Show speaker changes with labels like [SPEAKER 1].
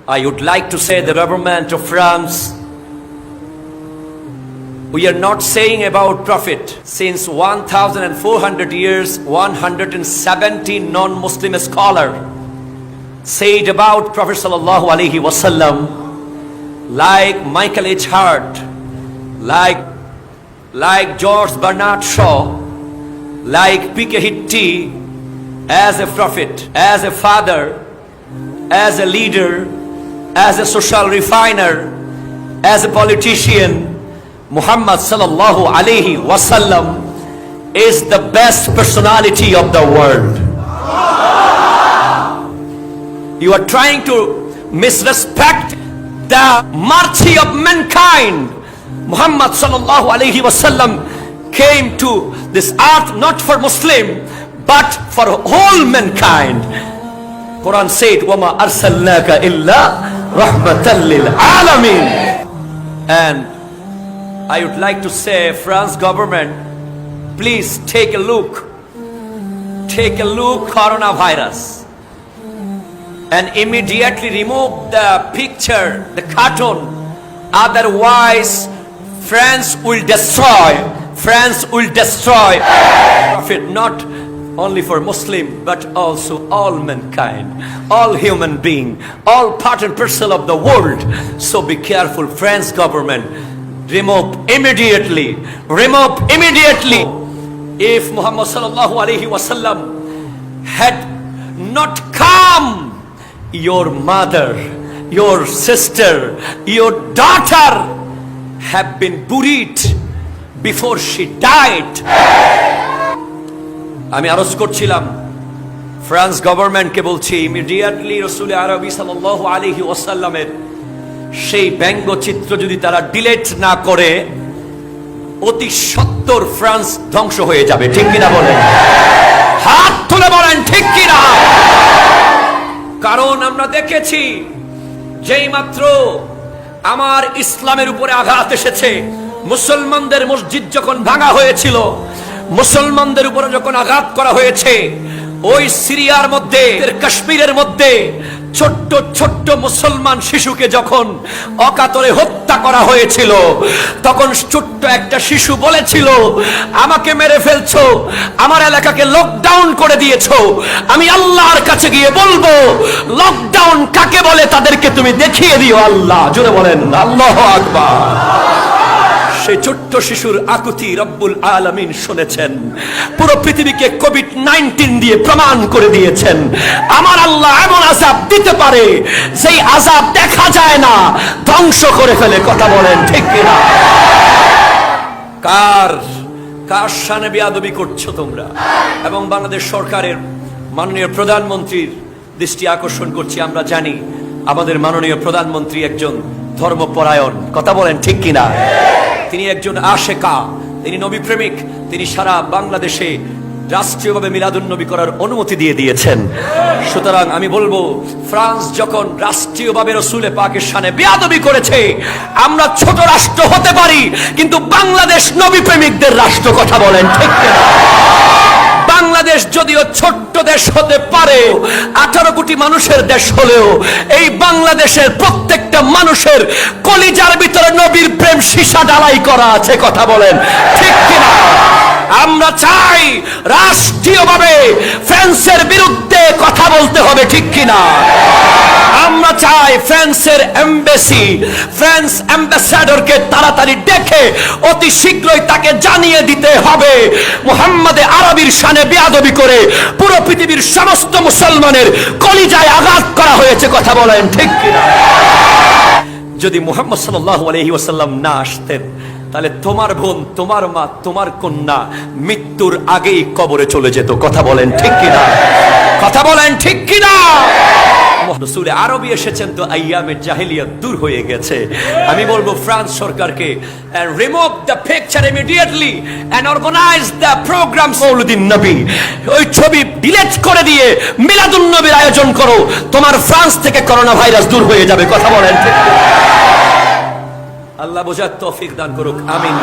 [SPEAKER 1] I would like to say the government of France, we are not saying about Prophet. Since 1400 years, 170 non-Muslim scholars said about Prophet sallallahu alaihi wasallam, like Michael H. Hart, like George Bernard Shaw, like P.K. Hitty, as a prophet, as a father, as a leader, as a social refiner, as a politician, Muhammad sallallahu alaihi wasallam is the best personality of the world. You are trying to misrespect the mercy of mankind. Muhammad sallallahu alaihi wasallam came to this earth not for Muslim but for whole mankind. Quran said, "Wama arsalnaka illa rahmatan lil alamin." And I would like to say, France government, please take a look coronavirus, and immediately remove the picture, the cartoon. Otherwise, France will destroy Prophet, not only for Muslim but also all mankind, all human being, all part and parcel of the world. So be careful, France government. Remove immediately. If Muhammad sallallahu alaihi wasallam had not come, your mother, your sister, your daughter have been buried before she died. আমি আরজ করছিলাম France গভর্নমেন্টকে, বলছি immediately রাসূল আরবি সাল্লাল্লাহু আলাইহি ওয়াসাল্লামের সেই ব্যঙ্গচিত্র যদি তারা ডিলিট না করে, অতি সত্বর ফ্রান্স ধ্বংস হয়ে যাবে। ঠিক কিনা বলেন? হাত তুলে বলেন ঠিক কিনা? কারণ আমরা দেখেছি যেই মাত্র আমার ইসলামের উপরে আঘাত এসেছে, মুসলমানদের মসজিদ যখন ভাঙা হয়েছিল, মুসলমানদের উপরে যখন আঘাত করা হয়েছে, ওই সিরিয়ার মধ্যে, কাশ্মীরের মধ্যে ছোট্ট ছোট্ট মুসলমান শিশুকে যখন অকাতরে হত্যা করা হয়েছিল, তখন ছোট্ট একটা শিশু বলেছিল, আমাকে মেরে ফেলছো, আমার এলাকাকে লকডাউন করে দিয়েছো, আমি আল্লাহর কাছে গিয়ে বলবো লকডাউন কাকে বলে তাদেরকে তুমি দেখিয়ে দিও আল্লাহ। জোরে বলেন আল্লাহু আকবার। সেই ছোট্ট শিশুর আকুতি রব্বুল আলামিন শুনেছেন, পুরো পৃথিবীকে কোভিড-19 দিয়ে প্রমাণ করে দিয়েছেন আমার আল্লাহ এমন আযাব দিতে পারে যেই আযাব দেখা যায় না, ধ্বংস করে ফেলে। কথা বলেন ঠিক কিনা? কার শানে বেয়াদবি করছো তোমরা? এবং বাংলাদেশ সরকারের মাননীয় প্রধানমন্ত্রীর দৃষ্টি আকর্ষণ করছি, আমরা জানি আমাদের মাননীয় প্রধানমন্ত্রী একজন ধর্মপরায়ণ। কথা বলেন ঠিক কিনা? তিনি একজন আশেকা, তিনি নবী প্রেমিক, তিনি সারা বাংলাদেশে রাষ্ট্রীয়ভাবে মিলাদুন নবী করার অনুমতি দিয়ে দিয়েছেন। সুতরাং আমি বলবো, ফ্রান্স যখন রাষ্ট্রীয়ভাবে রসুলে পাকের শানে বেয়াদবি করেছে, আমরা ছোট রাষ্ট্র হতে পারি কিন্তু বাংলাদেশ নবী প্রেমিকদের রাষ্ট্র। কথা বলেন ঠিক কিনা? বাংলাদেশ যদিও ছোট্ট দেশ হতে পারে, 18 কোটি মানুষের দেশ হলেও এই বাংলাদেশের প্রত্যেকটা মানুষের কলিজার ভিতরে নবীর প্রেম সীসা ঢালাই করা আছে। কথা বলেন ঠিক কিনা? আমরা চাই রাষ্ট্রীয়ভাবে ফ্রান্সের বিরুদ্ধে কথা বলতে হবে। ঠিক কিনা? আমরা চাই ফ্রান্সের এমবাসি, ফ্রান্স অ্যাম্বাসাডরকে তাড়াতাড়ি ডেকে অতি শীঘ্রই তাকে জানিয়ে দিতে হবে মুহাম্মদে আরবির শানে বেয়াদবি করে পুরো পৃথিবীর সমস্ত মুসলমানের কলিজায় আঘাত করা হয়েছে। কথা বলেন ঠিক কিনা? যদি মুহাম্মদ সাল্লাল্লাহু আলাইহি ওয়াসাল্লাম না আসতেন, তাহলে তোমার বোন, তোমার মা, তোমার কন্যা মৃত্যুর আগেই কবরে চলে যেত। কথা বলেন ঠিক কিনা? কথা বলেন ঠিক কিনা? রাসূল আরবি এসেছেন তো আইয়ামে জাহেলিয়াত দূর হয়ে গেছে। আমি বলবো ফ্রান্স সরকারকে, remove the picture immediately and organize the program মৌলুদিন নবী। ওই ছবি ডিলিট করে দিয়ে মিলাদুন নবীর আয়োজন করো, তোমার ফ্রান্স থেকে করোনা ভাইরাস দূর হয়ে যাবে। কথা বলেন ঠিক? আল্লাহ বোঝার তৌফিক দান করুক, আমিন।